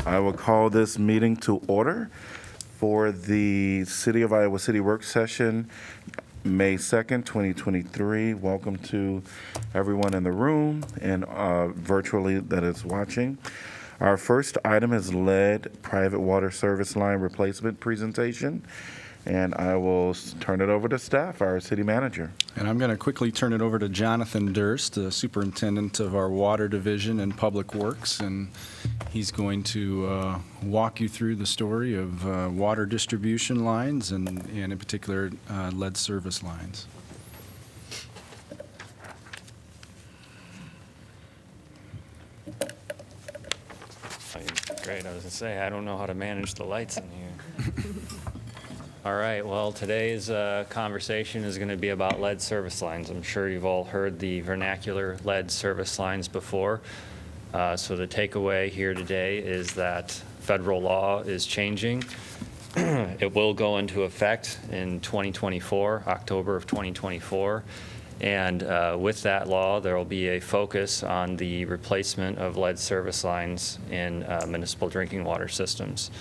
I will call this meeting to order for the City of Iowa City Work Session, May 2nd, 2023. Welcome to everyone in the room and virtually that is watching. Our first item is lead private water service line replacement presentation. And I will turn it over to staff, our city manager. And I'm going to quickly turn it over to Jonathan Durst, the superintendent of our water division and public works. And he's going to walk you through the story of water distribution lines and in particular lead service lines. Great. I was going to say, I don't know how to manage the lights in here. All right, well, today's conversation is going to be about lead service lines. I'm sure you've all heard the vernacular lead service lines before. So the takeaway here today is that federal law is changing. It will go into effect in 2024, October of 2024. And with that law, there will be a focus on the replacement of lead service lines in municipal drinking water systems.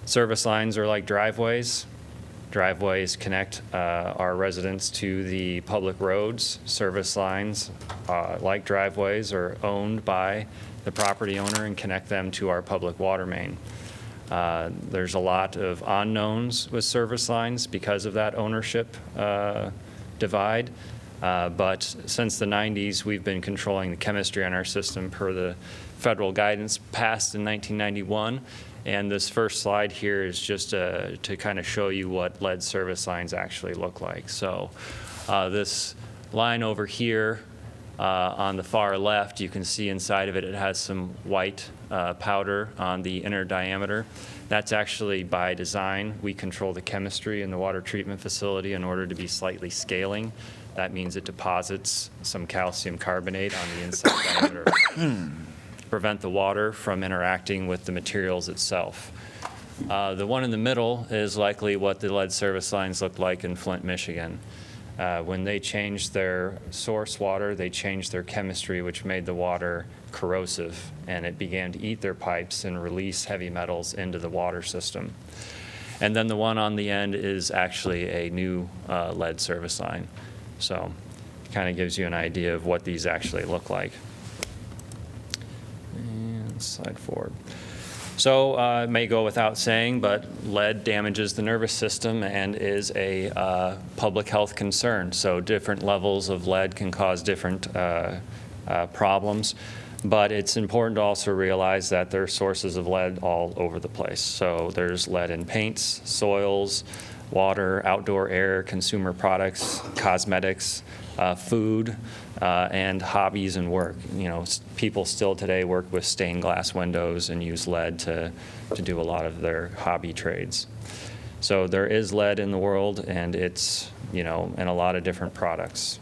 Service lines are like driveways. Driveways connect our residents to the public roads. Service lines, like driveways, are owned by the property owner and connect them to our public water main. There's a lot of unknowns with service lines because of that ownership divide. But since the 90s, we've been controlling the chemistry on our system per the federal guidance passed in 1991. And this first slide here is just to kind of show you what lead service lines actually look like. So this line over here on the far left, you can see inside of it, it has some white powder on the inner diameter. That's actually by design. We control the chemistry in the water treatment facility in order to be slightly scaling. That means it deposits some calcium carbonate on the inside diameter. Prevent the water from interacting with the materials itself. The one in the middle is likely what the lead service lines look like in Flint, Michigan. When they changed their source water, they changed their chemistry, which made the water corrosive, and it began to eat their pipes and release heavy metals into the water system. And then the one on the end is actually a new lead service line. So it kind of gives you an idea of what these actually look like. Slide forward. So it may go without saying, but lead damages the nervous system and is a public health concern. So different levels of lead can cause different problems. But it's important to also realize that there are sources of lead all over the place. So there's lead in paints, soils, water, outdoor air, consumer products, cosmetics, food, and hobbies and work. You know, people still today work with stained glass windows and use lead to do a lot of their hobby trades. So there is lead in the world, and it's, you know, in a lot of different products.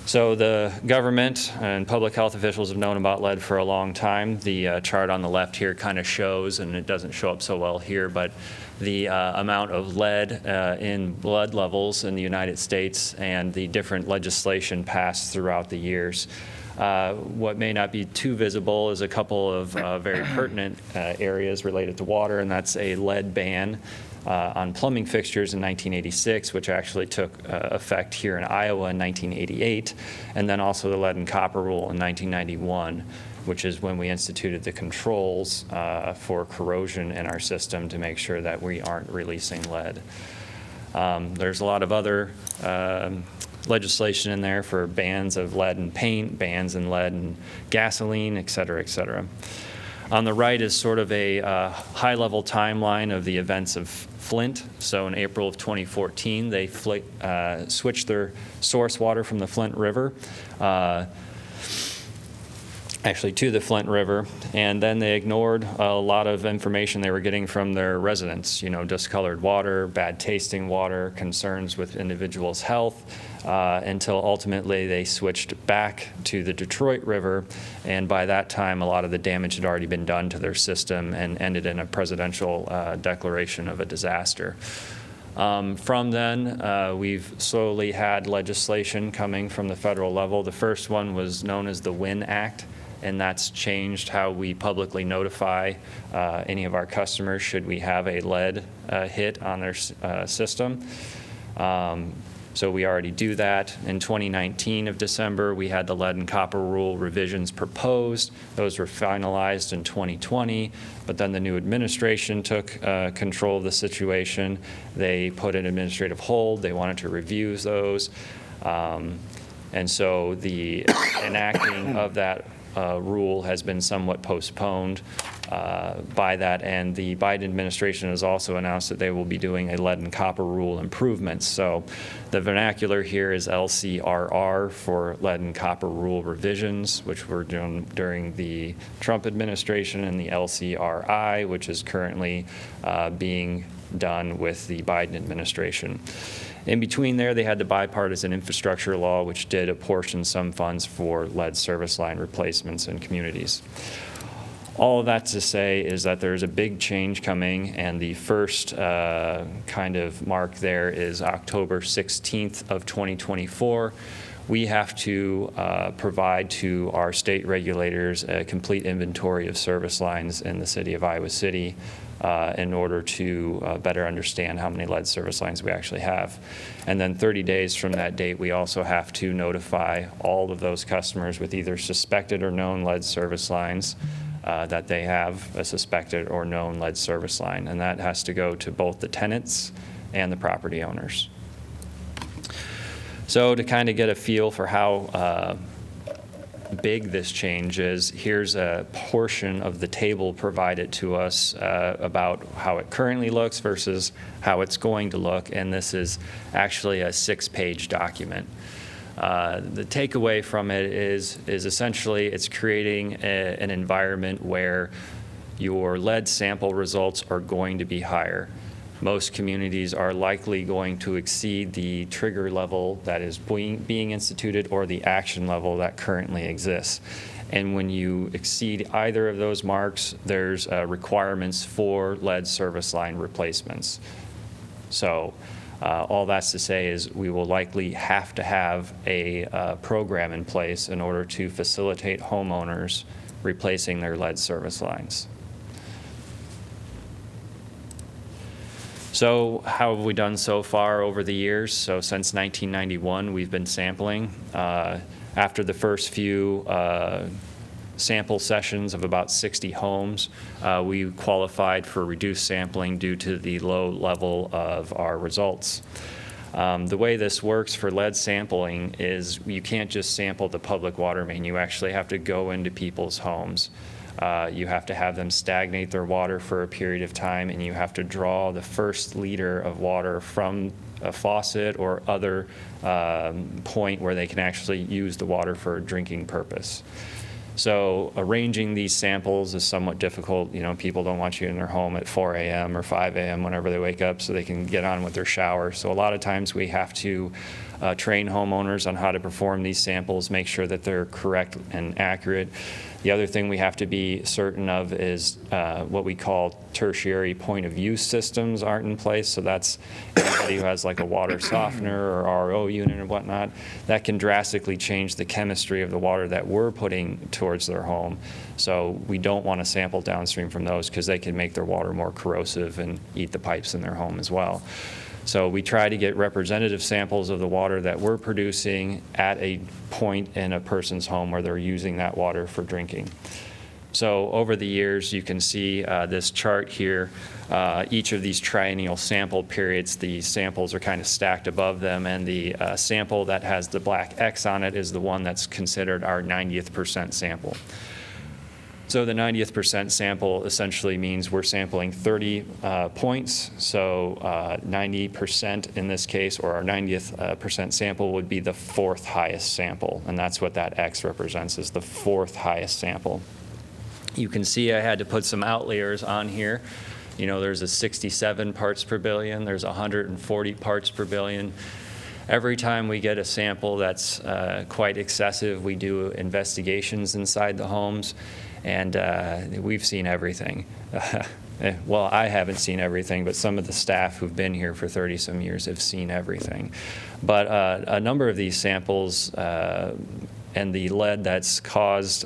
So the government and public health officials have known about lead for a long time. The chart on the left here kind of shows, and it doesn't show up so well here, but the amount of lead in blood levels in the United States and the different legislation passed throughout the years. What may not be too visible is a couple of very pertinent areas related to water, and that's a lead ban on plumbing fixtures in 1986, which actually took effect here in Iowa in 1988, and then also the lead and copper rule in 1991, which is when we instituted the controls for corrosion in our system to make sure that we aren't releasing lead. There's a lot of other legislation in there for bans of lead in paint, bans in lead in gasoline, et cetera, et cetera. On the right is sort of a high-level timeline of the events of Flint. So in April of 2014, they switched their source water from the Flint River actually to the Flint River, and then they ignored a lot of information they were getting from their residents, you know, discolored water, bad tasting water, concerns with individuals' health, until ultimately they switched back to the Detroit River, and by that time a lot of the damage had already been done to their system and ended in a presidential declaration of a disaster. From then, we've slowly had legislation coming from the federal level. The first one was known as the WIN Act and that's changed how we publicly notify any of our customers should we have a lead hit on their system. So we already do that. In 2019 of December, we had the lead and copper rule revisions proposed. Those were finalized in 2020, but then the new administration took control of the situation. They put an administrative hold. They wanted to review those. And so the enacting of that rule has been somewhat postponed by that, and the Biden administration has also announced that they will be doing a lead and copper rule improvements. So the vernacular here is LCRR for lead and copper rule revisions, which were done during the Trump administration, and the LCRI, which is currently being done with the Biden administration. In between there, they had the bipartisan infrastructure law, which did apportion some funds for lead service line replacements in communities. All of that to say is that there's a big change coming, and the first kind of mark there is October 16th of 2024. We have to provide to our state regulators a complete inventory of service lines in the city of Iowa City in order to better understand how many lead service lines we actually have. And then 30 days from that date, we also have to notify all of those customers with either suspected or known lead service lines that they have a suspected or known lead service line, and that has to go to both the tenants and the property owners. So to kind of get a feel for how big this change is, here's a portion of the table provided to us about how it currently looks versus how it's going to look, and this is actually a 6-page document. The takeaway from it is essentially it's creating an environment where your lead sample results are going to be higher. Most communities are likely going to exceed the trigger level that is being instituted or the action level that currently exists. And when you exceed either of those marks, there's requirements for lead service line replacements. So all that's to say is we will likely have to have a program in place in order to facilitate homeowners replacing their lead service lines. So how have we done so far over the years? So since 1991, we've been sampling. After the first few sample sessions of about 60 homes, we qualified for reduced sampling due to the low level of our results. The way this works for lead sampling is you can't just sample the public water main. You actually have to go into people's homes. You have to have them stagnate their water for a period of time, and you have to draw the first liter of water from a faucet or other point where they can actually use the water for a drinking purpose. So arranging these samples is somewhat difficult. You know, people don't want you in their home at 4 a.m. or 5 a.m. whenever they wake up so they can get on with their shower. So a lot of times we have to train homeowners on how to perform these samples, make sure that they're correct and accurate. The other thing we have to be certain of is what we call tertiary point of use systems aren't in place. So that's anybody who has like a water softener or RO unit or whatnot, that can drastically change the chemistry of the water that we're putting towards their home. So we don't want to sample downstream from those because they can make their water more corrosive and eat the pipes in their home as well. So we try to get representative samples of the water that we're producing at a point in a person's home where they're using that water for drinking. So over the years, you can see this chart here. Each of these triennial sample periods, the samples are kind of stacked above them, and the sample that has the black X on it is the one that's considered our 90th percent sample. So the 90th percent sample essentially means we're sampling 30 points. So 90% in this case, or our 90th percent sample would be the fourth highest sample. And that's what that X represents, is the fourth highest sample. You can see I had to put some outliers on here. You know, there's a 67 parts per billion. There's 140 parts per billion. Every time we get a sample that's quite excessive, we do investigations inside the homes. And we've seen everything. Well, I haven't seen everything, but some of the staff who've been here for 30-some years have seen everything. But a number of these samples and the lead that's caused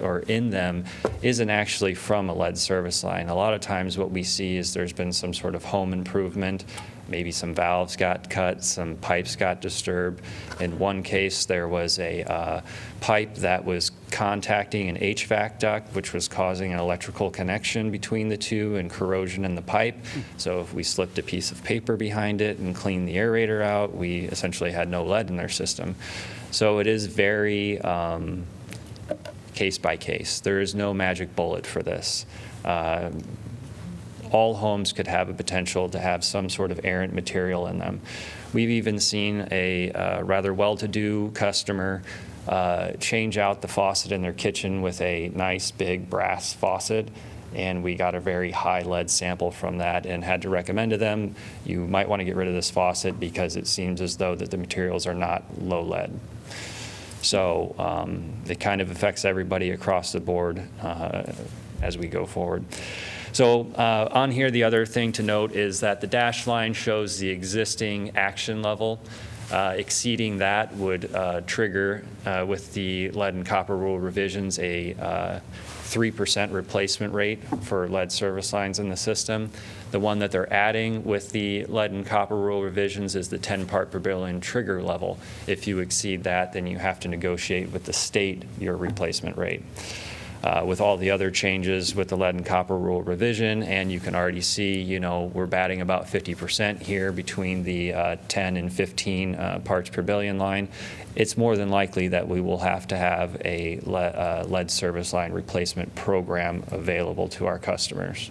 or in them isn't actually from a lead service line. A lot of times what we see is there's been some sort of home improvement. Maybe some valves got cut, some pipes got disturbed. In one case, there was a pipe that was contacting an HVAC duct, which was causing an electrical connection between the two and corrosion in the pipe. So if we slipped a piece of paper behind it and cleaned the aerator out, we essentially had no lead in their system. So it is very case by case. There is no magic bullet for this. All homes could have a potential to have some sort of errant material in them. We've even seen a rather well-to-do customer change out the faucet in their kitchen with a nice big brass faucet, and we got a very high lead sample from that and had to recommend to them, you might want to get rid of this faucet because it seems as though that the materials are not low lead. So it kind of affects everybody across the board as we go forward. So on here, the other thing to note is that the dashed line shows the existing action level. Exceeding that would trigger, with the lead and copper rule revisions, a 3% replacement rate for lead service lines in the system. The one that they're adding with the lead and copper rule revisions is the 10 part per billion trigger level. If you exceed that, then you have to negotiate with the state your replacement rate. With all the other changes with the lead and copper rule revision, and you can already see, you know, we're batting about 50% here between the 10 and 15 parts per billion line. It's more than likely that we will have to have a lead service line replacement program available to our customers.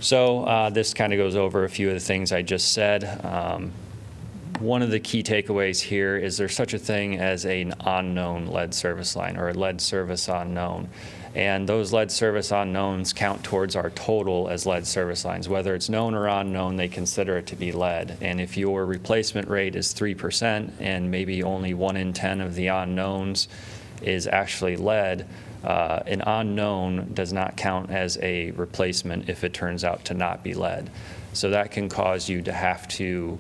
So this kind of goes over a few of the things I just said. One of the key takeaways here is there's such a thing as an unknown lead service line, or a lead service unknown. And those lead service unknowns count towards our total as lead service lines. Whether it's known or unknown, they consider it to be lead. And if your replacement rate is 3% and maybe only 1 in 10 of the unknowns is actually lead, an unknown does not count as a replacement if it turns out to not be lead. So that can cause you to have to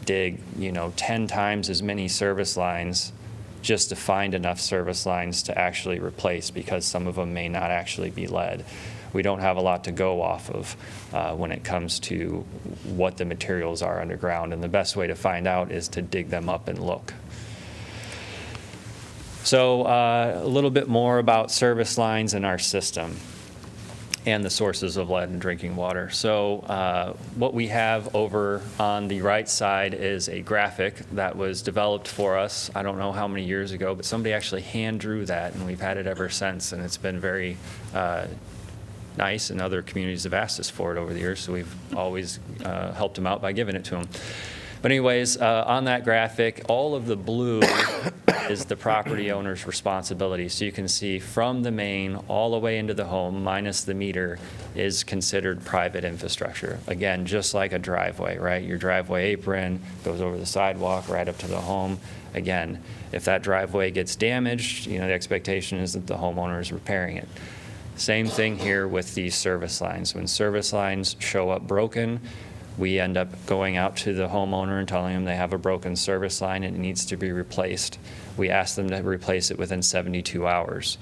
dig, 10 times as many service lines just to find enough service lines to actually replace, because some of them may not actually be lead. We don't have a lot to go off of when it comes to what the materials are underground, and the best way to find out is to dig them up and look. So a little bit more about service lines in our system and the sources of lead in drinking water. So what we have over on the right side is a graphic that was developed for us, I don't know how many years ago, but somebody actually hand drew that, and we've had it ever since, and it's been very nice, and other communities have asked us for it over the years, so we've always helped them out by giving it to them. But anyways, on that graphic, all of the blue is the property owner's responsibility. So you can see from the main all the way into the home, minus the meter, is considered private infrastructure. Again, just like a driveway, right? Your driveway apron goes over the sidewalk right up to the home. Again, if that driveway gets damaged, the expectation is that the homeowner is repairing it. Same thing here with these service lines. When service lines show up broken, we end up going out to the homeowner and telling them they have a broken service line and it needs to be replaced. We ask them to replace it within 72 hours.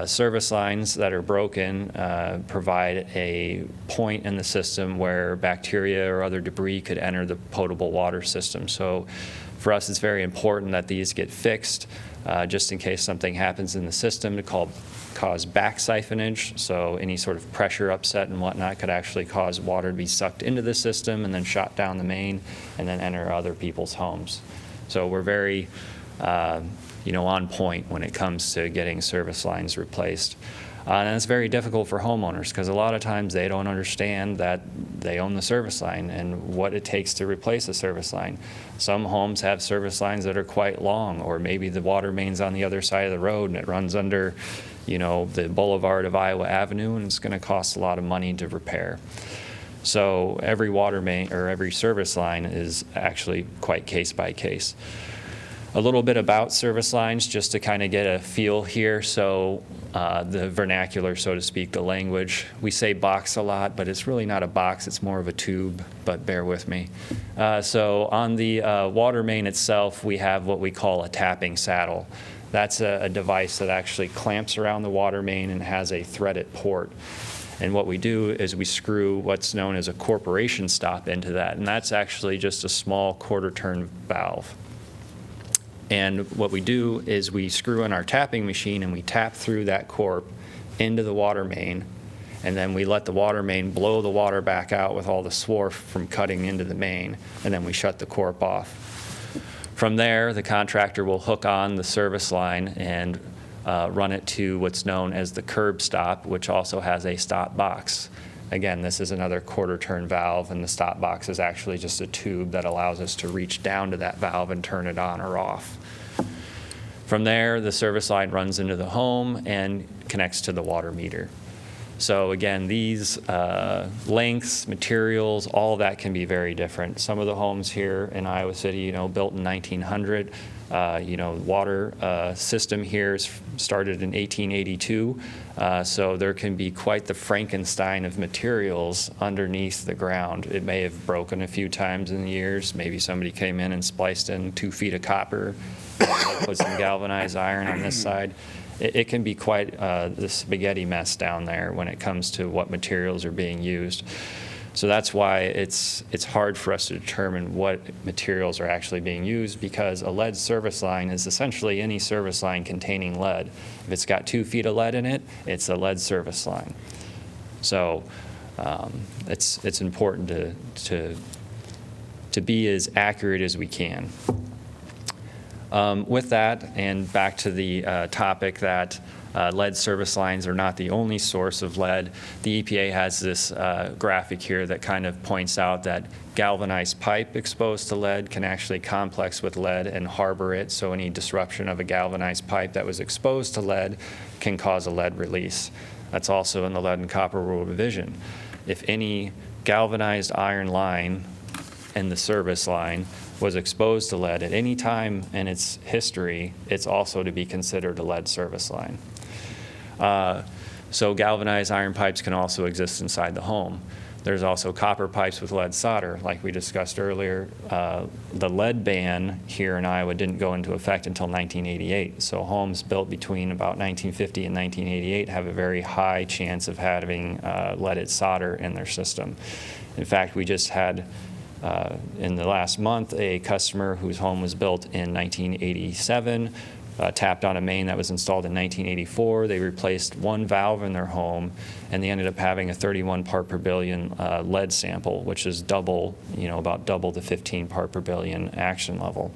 Service lines that are broken provide a point in the system where bacteria or other debris could enter the potable water system. So for us, it's very important that these get fixed just in case something happens in the system to cause back siphonage. So any sort of pressure upset and whatnot could actually cause water to be sucked into the system and then shot down the main and then enter other people's homes. So we're very on point when it comes to getting service lines replaced. And it's very difficult for homeowners because a lot of times they don't understand that they own the service line and what it takes to replace a service line. Some homes have service lines that are quite long, or maybe the water main's on the other side of the road and it runs under the boulevard of Iowa Avenue, and it's going to cost a lot of money to repair. So every water main or every service line is actually quite case by case. A little bit about service lines, just to kind of get a feel here. So the vernacular, so to speak, the language. We say box a lot, but it's really not a box. It's more of a tube, but bear with me. So on the water main itself, we have what we call a tapping saddle. That's a device that actually clamps around the water main and has a threaded port. And what we do is we screw what's known as a corporation stop into that, and that's actually just a small quarter-turn valve. And what we do is we screw in our tapping machine and we tap through that corp into the water main, and then we let the water main blow the water back out with all the swarf from cutting into the main, and then we shut the corp off. From there, the contractor will hook on the service line and run it to what's known as the curb stop, which also has a stop box. Again, this is another quarter-turn valve, and the stop box is actually just a tube that allows us to reach down to that valve and turn it on or off. From there, the service line runs into the home and connects to the water meter. So again, these lengths, materials, all of that can be very different. Some of the homes here in Iowa City, built in 1900, water system here started in 1882. So there can be quite the Frankenstein of materials underneath the ground. It may have broken a few times in the years. Maybe somebody came in and spliced in 2 feet of copper, put some galvanized iron on this side. It can be quite the spaghetti mess down there when it comes to what materials are being used. So that's why it's hard for us to determine what materials are actually being used, because a lead service line is essentially any service line containing lead. If it's got 2 feet of lead in it, it's a lead service line. So it's important to be as accurate as we can. With that, and back to the topic that lead service lines are not the only source of lead, the EPA has this graphic here that kind of points out that galvanized pipe exposed to lead can actually complex with lead and harbor it, so any disruption of a galvanized pipe that was exposed to lead can cause a lead release. That's also in the Lead and Copper Rule Revision. If any galvanized iron line in the service line was exposed to lead at any time in its history, it's also to be considered a lead service line. So galvanized iron pipes can also exist inside the home. There's also copper pipes with lead solder, like we discussed earlier. The lead ban here in Iowa didn't go into effect until 1988. So homes built between about 1950 and 1988 have a very high chance of having leaded solder in their system. In fact, we just had in the last month a customer whose home was built in 1987, tapped on a main that was installed in 1984. They replaced one valve in their home, and they ended up having a 31 part per billion lead sample, which is double, about double the 15 part per billion action level.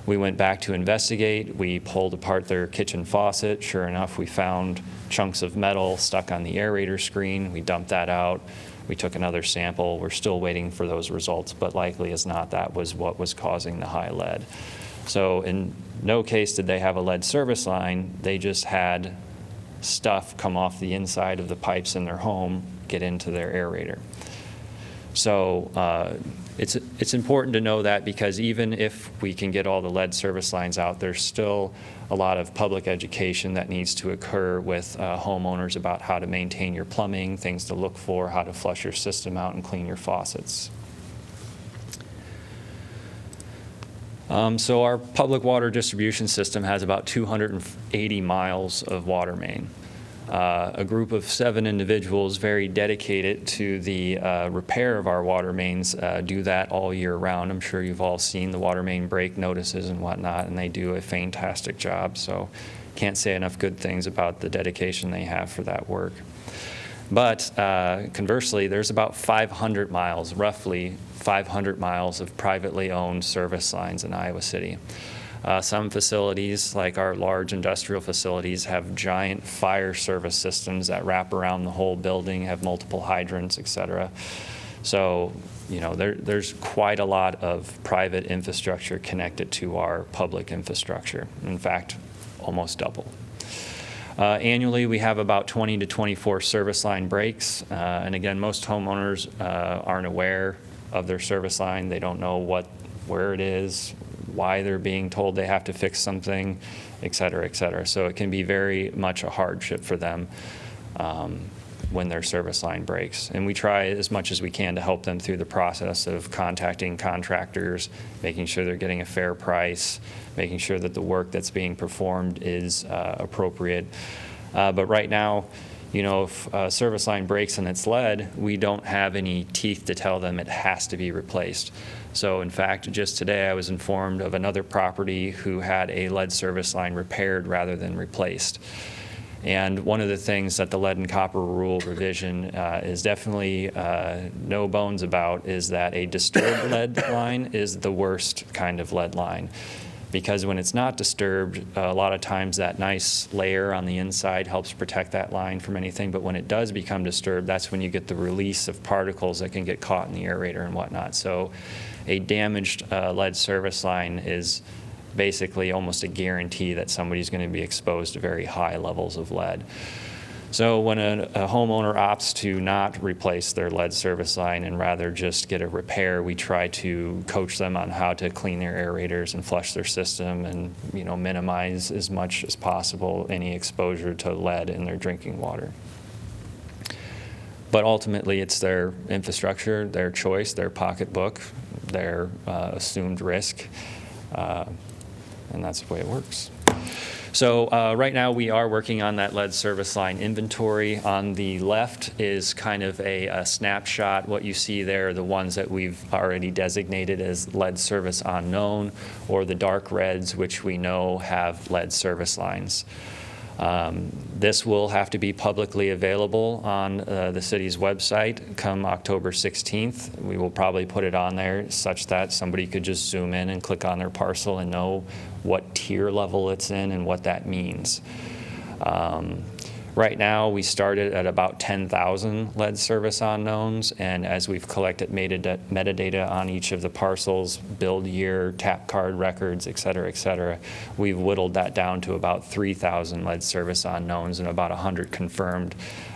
We went back to investigate. We pulled apart their kitchen faucet. Sure enough, we found chunks of metal stuck on the aerator screen. We dumped that out. We took another sample. We're still waiting for those results, but likely as not, that was what was causing the high lead. So in no case did they have a lead service line. They just had stuff come off the inside of the pipes in their home, get into their aerator. So it's important to know that, because even if we can get all the lead service lines out, there's still a lot of public education that needs to occur with homeowners about how to maintain your plumbing, things to look for, how to flush your system out and clean your faucets. So our public water distribution system has about 280 miles of water main. A group of 7 individuals very dedicated to the repair of our water mains do that all year round. I'm sure you've all seen the water main break notices and whatnot, and they do a fantastic job. So can't say enough good things about the dedication they have for that work. But conversely, there's about 500 miles, roughly 500 miles of privately owned service lines in Iowa City. Some facilities, like our large industrial facilities, have giant fire service systems that wrap around the whole building, have multiple hydrants, et cetera. So, there's quite a lot of private infrastructure connected to our public infrastructure. In fact, almost double. Annually, we have about 20 to 24 service line breaks. And again, most homeowners aren't aware of their service line. They don't know where it is, why they're being told they have to fix something, et cetera, et cetera. So it can be very much a hardship for them when their service line breaks. And we try as much as we can to help them through the process of contacting contractors, making sure they're getting a fair price, making sure that the work that's being performed is appropriate. But right now, you know, if a service line breaks and it's lead, we don't have any teeth to tell them it has to be replaced. So in fact, just today I was informed of another property who had a lead service line repaired rather than replaced. And one of the things that the lead and copper rule revision is definitely no bones about is that a disturbed lead line is the worst kind of lead line. Because when it's not disturbed, a lot of times that nice layer on the inside helps protect that line from anything. But when it does become disturbed, that's when you get the release of particles that can get caught in the aerator and whatnot. So a damaged lead service line is basically almost a guarantee that somebody's going to be exposed to very high levels of lead. So when a homeowner opts to not replace their lead service line and rather just get a repair, we try to coach them on how to clean their aerators and flush their system and, you know, minimize as much as possible any exposure to lead in their drinking water. But ultimately, it's their infrastructure, their choice, their pocketbook, their assumed risk. And that's the way it works. So right now we are working on that lead service line inventory. On the left is kind of a snapshot. What you see there are the ones that we've already designated as lead service unknown, or the dark reds, which we know have lead service lines. This will have to be publicly available on the city's website come October 16th. We will probably put it on there such that somebody could just zoom in and click on their parcel and know what tier level it's in and what that means. Right now, we started at about 10,000 lead service unknowns, and as we've collected metadata on each of the parcels, build year, tap card records, et cetera, we've whittled that down to about 3,000 lead service unknowns and about 100 confirmed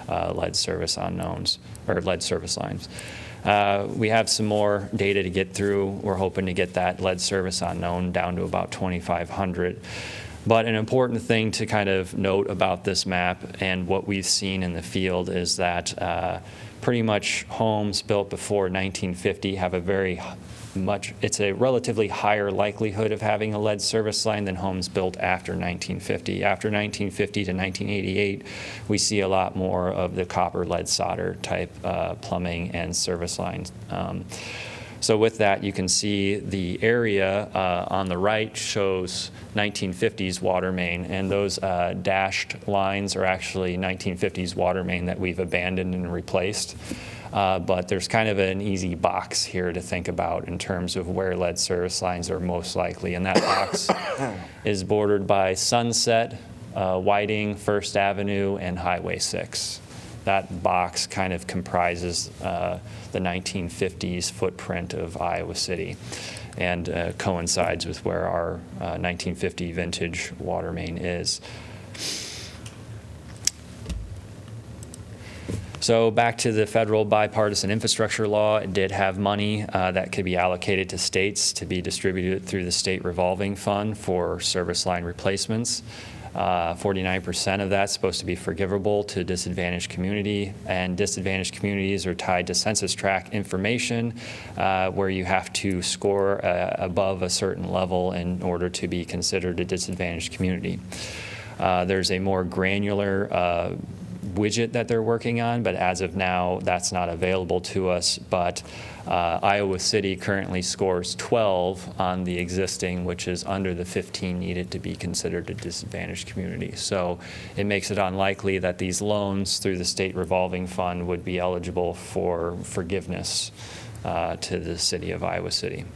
lead service unknowns, or lead service lines. We have some more data to get through. We're hoping to get that lead service unknown down to about 2,500. But an important thing to kind of note about this map and what we've seen in the field is that pretty much homes built before 1950 have it's a relatively higher likelihood of having a lead service line than homes built after 1950. After 1950 to 1988, we see a lot more of the copper lead solder type plumbing and service lines. So with that, you can see the area on the right shows 1950s water main, and those dashed lines are actually 1950s water main that we've abandoned and replaced. But there's kind of an easy box here to think about in terms of where lead service lines are most likely, and that box is bordered by Sunset, Whiting, First Avenue, and Highway 6. That box kind of comprises the 1950s footprint of Iowa City and coincides with where our 1950 vintage water main is. So back to the federal bipartisan infrastructure law, it did have money that could be allocated to states to be distributed through the state revolving fund for service line replacements. 49% of that's supposed to be forgivable to disadvantaged community, and disadvantaged communities are tied to census tract information where you have to score above a certain level in order to be considered a disadvantaged community. There's a more granular widget that they're working on, but as of now, that's not available to us. But Iowa City currently scores 12 on the existing, which is under the 15 needed to be considered a disadvantaged community. So it makes it unlikely that these loans through the state revolving fund would be eligible for forgiveness to the city of Iowa City.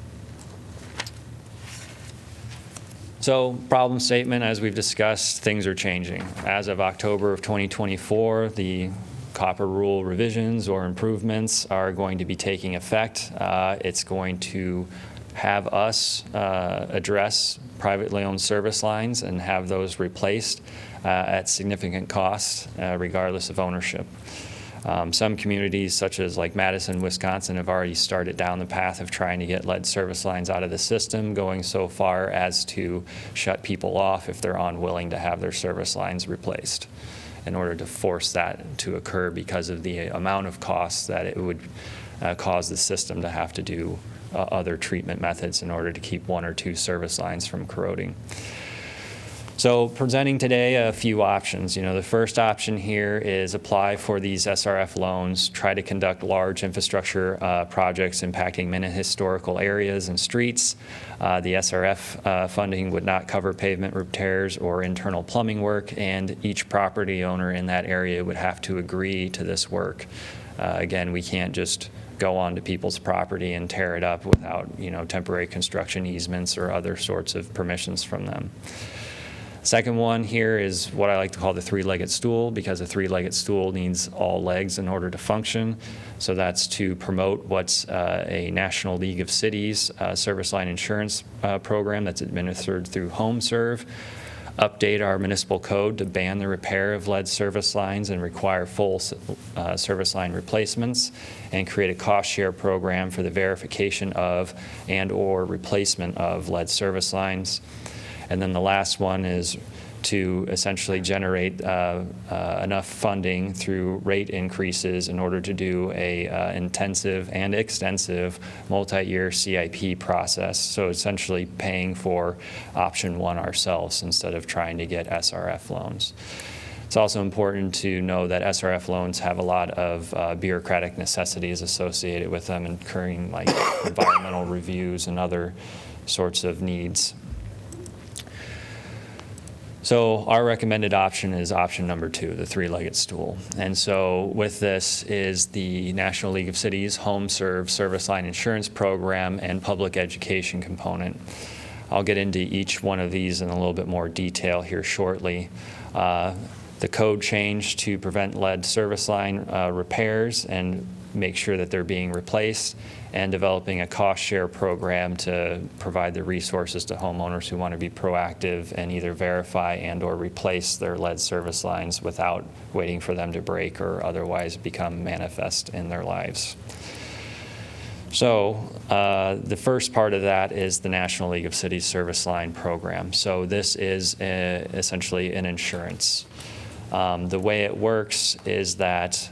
So problem statement, as we've discussed, things are changing. As of October of 2024, the copper rule revisions or improvements are going to be taking effect. It's going to have us address privately owned service lines and have those replaced at significant cost, regardless of ownership. Some communities, such as like Madison, Wisconsin, have already started down the path of trying to get lead service lines out of the system, going so far as to shut people off if they're unwilling to have their service lines replaced, in order to force that to occur because of the amount of costs that it would cause the system to have to do other treatment methods in order to keep one or two service lines from corroding. So presenting today a few options. The first option here is apply for these SRF loans, try to conduct large infrastructure projects impacting many historical areas and streets. The SRF funding would not cover pavement repairs or internal plumbing work, and each property owner in that area would have to agree to this work. Again, we can't just go onto people's property and tear it up without, temporary construction easements or other sorts of permissions from them. Second one here is what I like to call the three-legged stool, because a three-legged stool needs all legs in order to function. So that's to promote what's a National League of Cities service line insurance program that's administered through HomeServe, update our municipal code to ban the repair of lead service lines and require full service line replacements, and create a cost share program for the verification of and/or replacement of lead service lines. And then the last one is to essentially generate enough funding through rate increases in order to do a intensive and extensive multi-year CIP process. So essentially paying for option one ourselves instead of trying to get SRF loans. It's also important to know that SRF loans have a lot of bureaucratic necessities associated with them, incurring like environmental reviews and other sorts of needs. So our recommended option is option number 2, the three-legged stool. And so with this is the National League of Cities HomeServe service line insurance program and public education component. I'll get into each one of these in a little bit more detail here shortly. The code change to prevent lead service line repairs and make sure that they're being replaced, and developing a cost share program to provide the resources to homeowners who want to be proactive and either verify and or replace their lead service lines without waiting for them to break or otherwise become manifest in their lives. So the first part of that is the National League of Cities service line program. So this is essentially an insurance. The way it works is that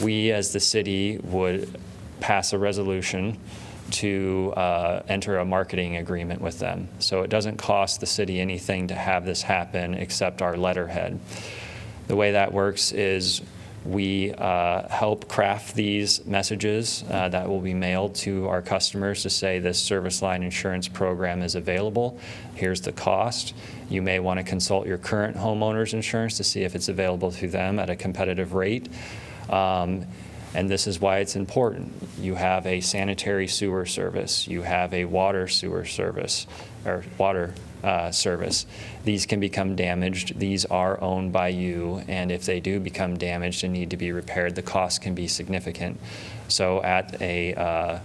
we as the city would pass a resolution to enter a marketing agreement with them. So it doesn't cost the city anything to have this happen except our letterhead. The way that works is we help craft these messages that will be mailed to our customers to say this service line insurance program is available. Here's the cost. You may want to consult your current homeowner's insurance to see if it's available to them at a competitive rate. And this is why it's important. You have a sanitary sewer service. You have a water sewer service, or water service. These can become damaged. These are owned by you, and if they do become damaged and need to be repaired, the cost can be significant. So at a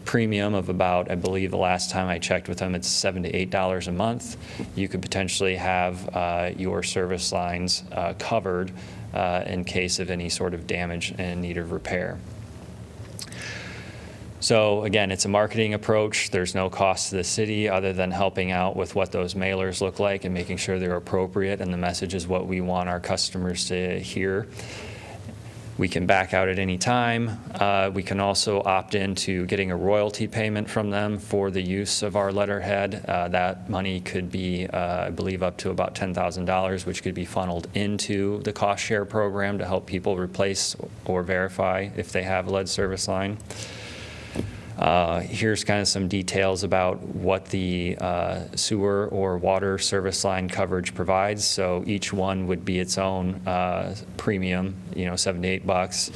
premium of about, I believe the last time I checked with them, it's $7 to $8 a month, you could potentially have your service lines covered in case of any sort of damage and need of repair. So again, it's a marketing approach. There's no cost to the city other than helping out with what those mailers look like and making sure they're appropriate and the message is what we want our customers to hear. We can back out at any time. We can also opt into getting a royalty payment from them for the use of our letterhead. That money could be, I believe, up to about $10,000, which could be funneled into the cost share program to help people replace or verify if they have a lead service line. Here's kind of some details about what the sewer or water service line coverage provides. So each one would be its own premium, $7 to $8.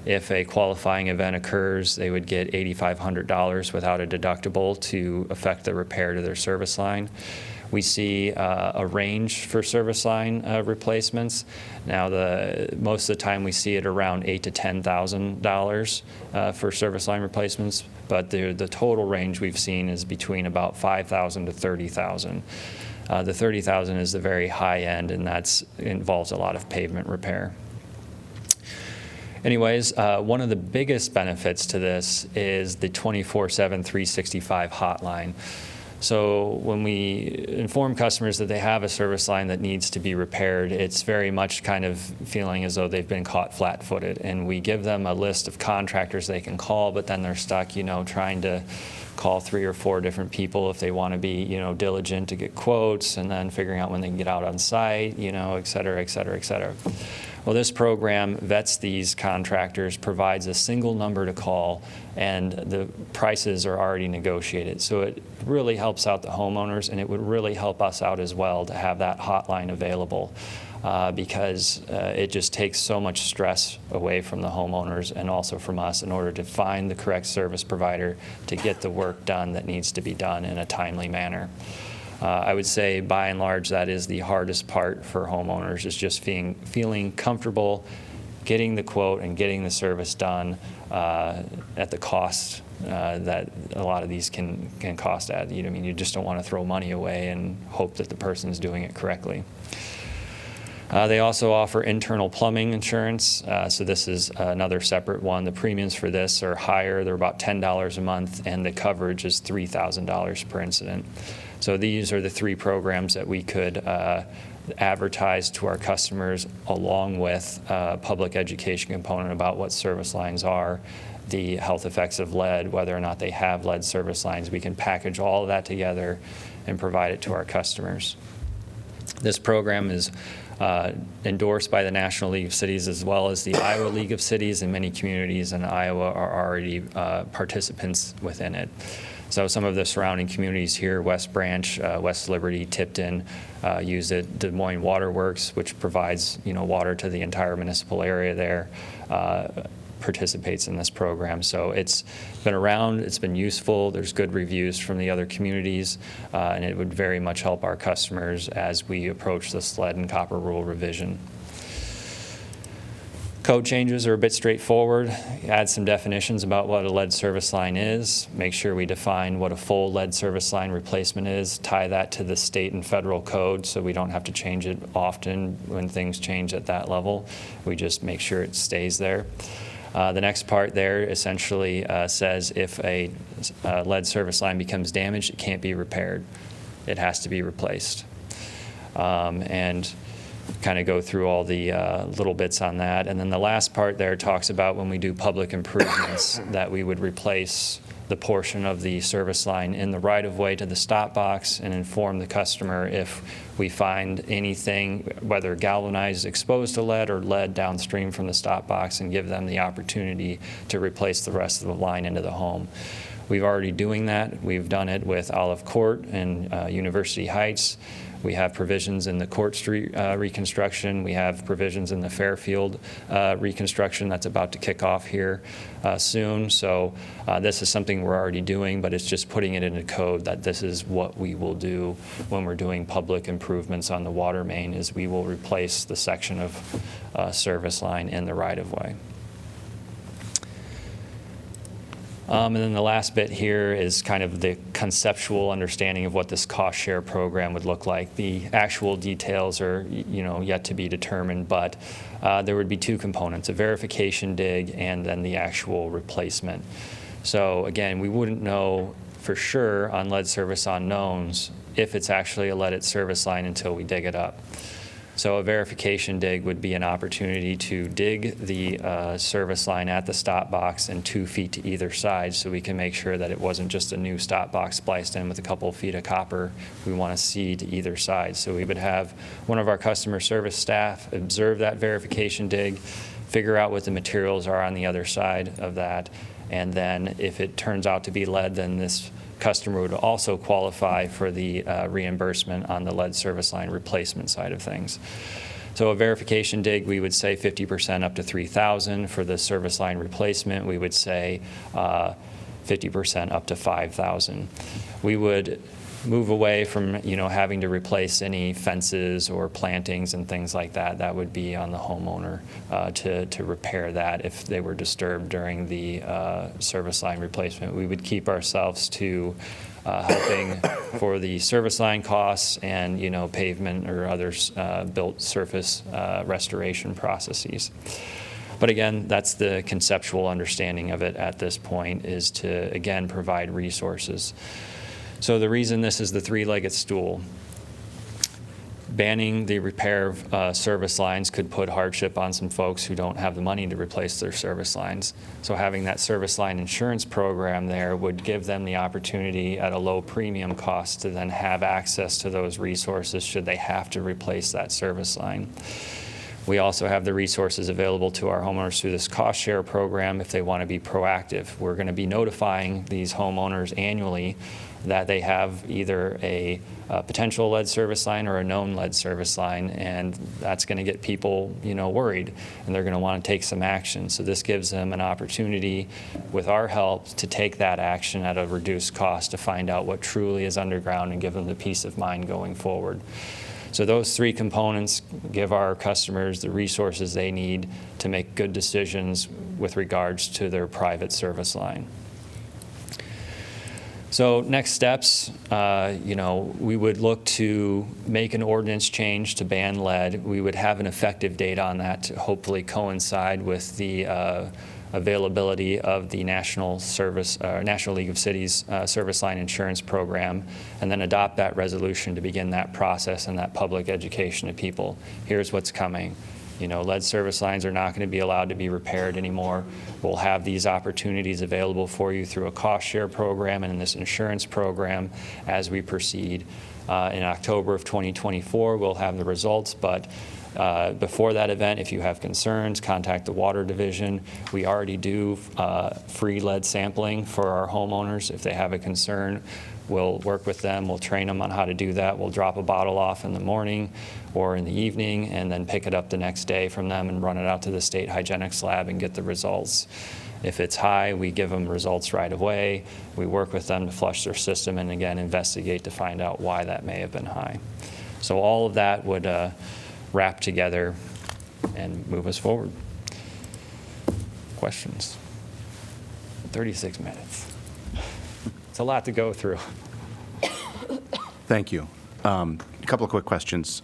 If a qualifying event occurs, they would get $8,500 withoof a deductible to affect the repair to their service line. We see a range for service line replacements. Now, most of the time we see it around $8,000 to $10,000 for service line replacements, but the total range we've seen is between about $5,000 to $30,000. The $30,000 is the very high end, and that involves a lot of pavement repair. Anyways, one of the biggest benefits to this is the 24/7, 365 hotline. So when we inform customers that they have a service line that needs to be repaired, it's very much kind of feeling as though they've been caught flat-footed. And we give them a list of contractors they can call, but then they're stuck, trying to call 3 or 4 different people if they want to be, diligent to get quotes, and then figuring out when they can get out on site, et cetera, et cetera, et cetera. Well, this program vets these contractors, provides a single number to call, and the prices are already negotiated. So it really helps out the homeowners, and it would really help us out as well to have that hotline available, because it just takes so much stress away from the homeowners and also from us in order to find the correct service provider to get the work done that needs to be done in a timely manner. I would say, by and large, that is the hardest part for homeowners, is just feeling comfortable getting the quote and getting the service done at the cost that a lot of these can cost at. You just don't want to throw money away and hope that the person's doing it correctly. They also offer internal plumbing insurance, so this is another separate one. The premiums for this are higher. They're about $10 a month, and the coverage is $3,000 per incident. So these are the 3 programs that we could advertise to our customers, along with a public education component about what service lines are, the health effects of lead, whether or not they have lead service lines. We can package all of that together and provide it to our customers. This program is endorsed by the National League of Cities as well as the Iowa League of Cities, and many communities in Iowa are already participants within it. So some of the surrounding communities here, West Branch, West Liberty, Tipton, use it. Des Moines Water Works, which provides water to the entire municipal area there, participates in this program. So it's been around, it's been useful, there's good reviews from the other communities, and it would very much help our customers as we approach this lead and copper rule revision. Code changes are a bit straightforward. Add some definitions about what a lead service line is, make sure we define what a full lead service line replacement is, tie that to the state and federal code so we don't have to change it often when things change at that level. We just make sure it stays there. The next part there essentially says if a lead service line becomes damaged, it can't be repaired. It has to be replaced. And kind of go through all the little bits on that. And then the last part there talks about when we do public improvements that we would replace the portion of the service line in the right-of-way to the stop box and inform the customer if we find anything, whether galvanized exposed to lead or lead downstream from the stop box, and give them the opportunity to replace the rest of the line into the home. We've already doing that. We've done it with Olive Court and University Heights. We have provisions in the Court Street reconstruction. We have provisions in the Fairfield reconstruction that's about to kick off here soon. So this is something we're already doing, but it's just putting it into code that this is what we will do when we're doing public improvements on the water main, is we will replace the section of service line in the right-of-way. And then the last bit here is kind of the conceptual understanding of what this cost share program would look like. The actual details are, yet to be determined, but there would be 2 components: a verification dig and then the actual replacement. So again, we wouldn't know for sure on lead service unknowns if it's actually a leaded service line until we dig it up. So a verification dig would be an opportunity to dig the service line at the stop box and 2 feet to either side, so we can make sure that it wasn't just a new stop box spliced in with a couple of feet of copper. We want to see to either side. So we would have one of our customer service staff observe that verification dig, figure out what the materials are on the other side of that, and then if it turns out to be lead, then this customer would also qualify for the reimbursement on the lead service line replacement side of things. So a verification dig, we would say 50% up to $3,000. For the service line replacement, we would say 50% up to $5,000. We would move away from having to replace any fences or plantings and things like that. That would be on the homeowner to repair that if they were disturbed during the service line replacement. We would keep ourselves to helping for the service line costs and pavement or other built surface restoration processes. But again, that's the conceptual understanding of it at this point, is to, again, provide resources. So the reason this is the three-legged stool, banning the repair of service lines could put hardship on some folks who don't have the money to replace their service lines. So having that service line insurance program there would give them the opportunity at a low premium cost to then have access to those resources should they have to replace that service line. We also have the resources available to our homeowners through this cost share program if they want to be proactive. We're going to be notifying these homeowners annually that they have either a potential lead service line or a known lead service line, and that's going to get people, worried, and they're going to want to take some action. So this gives them an opportunity, with our help, to take that action at a reduced cost to find out what truly is underground and give them the peace of mind going forward. So those three components give our customers the resources they need to make good decisions with regards to their private service line. So next steps, we would look to make an ordinance change to ban lead. We would have an effective date on that to hopefully coincide with the availability of the National League of Cities service line insurance program, and then adopt that resolution to begin that process and that public education to people. Here's what's coming. Lead service lines are not going to be allowed to be repaired anymore. We'll have these opportunities available for you through a cost share program and in this insurance program as we proceed. In October of 2024, we'll have the results, but before that event, if you have concerns, contact the Water Division. We already do free lead sampling for our homeowners. If they have a concern, we'll work with them. We'll train them on how to do that. We'll drop a bottle off in the morning or in the evening and then pick it up the next day from them and run it out to the state hygienics lab and get the results. If it's high, we give them results right away. We work with them to flush their system and, again, investigate to find out why that may have been high. So all of that would wrap together and move us forward. Questions? 36 minutes. It's a lot to go through. Thank you. A couple of quick questions.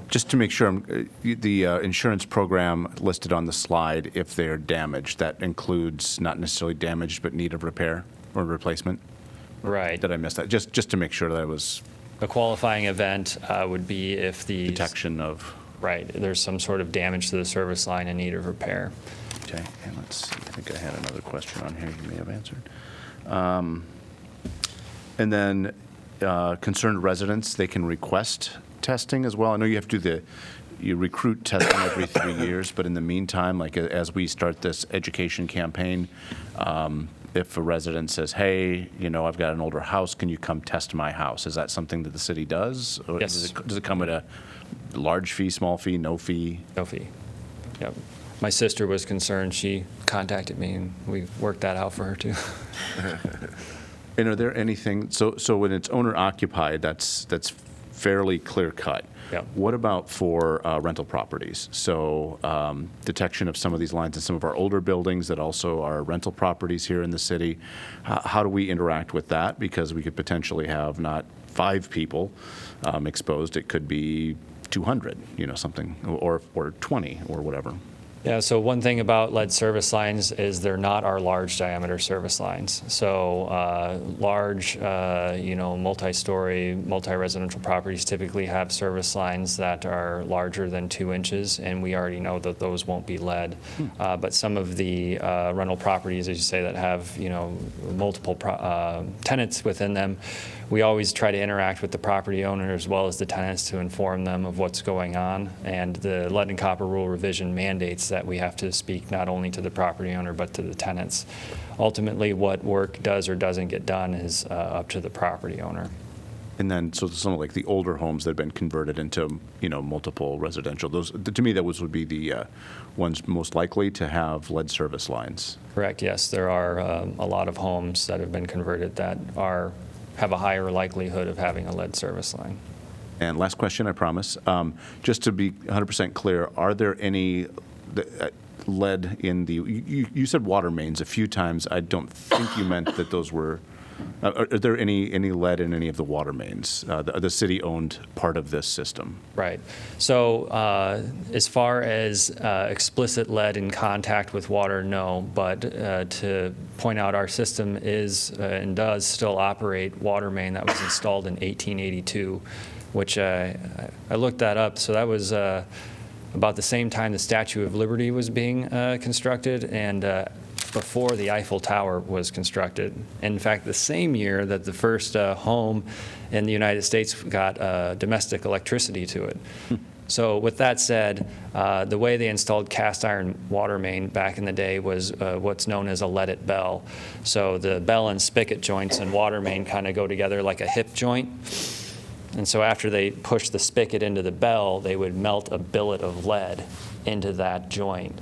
Just to make sure, the insurance program listed on the slide, if they're damaged, that includes not necessarily damaged, but need of repair or replacement? Right. Did I miss that? Just to make sure that I was A qualifying event would be if the detection of. Right. There's some sort of damage to the service line in need of repair. Okay, and let's see. I think I had another question on here you may have answered. And then concerned residents, they can request testing as well. I know you have to you recruit testing every 3 years, but in the meantime, like as we start this education campaign, if a resident says, hey, I've got an older house, can you come test my house? Is that something that the city does? Or Yes. Does it come at a large fee, small fee, no fee? No fee. Yep. My sister was concerned. She contacted me, and we worked that out for her, too. And are there anything, so when it's owner occupied, that's fairly clear cut. Yep. What about for rental properties? So detection of some of these lines in some of our older buildings that also are rental properties here in the city. How do we interact with that? Because we could potentially have not 5 people exposed. It could be 200, something, or 20 or whatever. Yeah, so one thing about lead service lines is they're not our large diameter service lines. So large, multi-story, multi-residential properties typically have service lines that are larger than 2 inches, and we already know that those won't be lead. But some of the rental properties, as you say, that have, multiple tenants within them, we always try to interact with the property owner as well as the tenants to inform them of what's going on. And the lead and copper rule revision mandates that we have to speak not only to the property owner but to the tenants. Ultimately, what work does or doesn't get done is up to the property owner. And then, so some of like the older homes that have been converted into, multiple residential, those, to me, those would be the ones most likely to have lead service lines. Correct, yes. There are a lot of homes that have been converted that have a higher likelihood of having a lead service line. And last question, I promise. Just to be 100% clear, are there any lead in the, you said water mains a few times. I don't think you meant that those were Are there any lead in any of the water mains, the city-owned part of this system? Right. So as far as explicit lead in contact with water, no. But to point out, our system is and does still operate water main that was installed in 1882, which I looked that up. So that was about the same time the Statue of Liberty was being constructed, and before the Eiffel Tower was constructed. In fact, the same year that the first home in the United States got domestic electricity to it. So with that said, the way they installed cast iron water main back in the day was what's known as a leaded bell. So the bell and spigot joints and water main kind of go together like a hip joint. And so after they pushed the spigot into the bell, they would melt a billet of lead into that joint.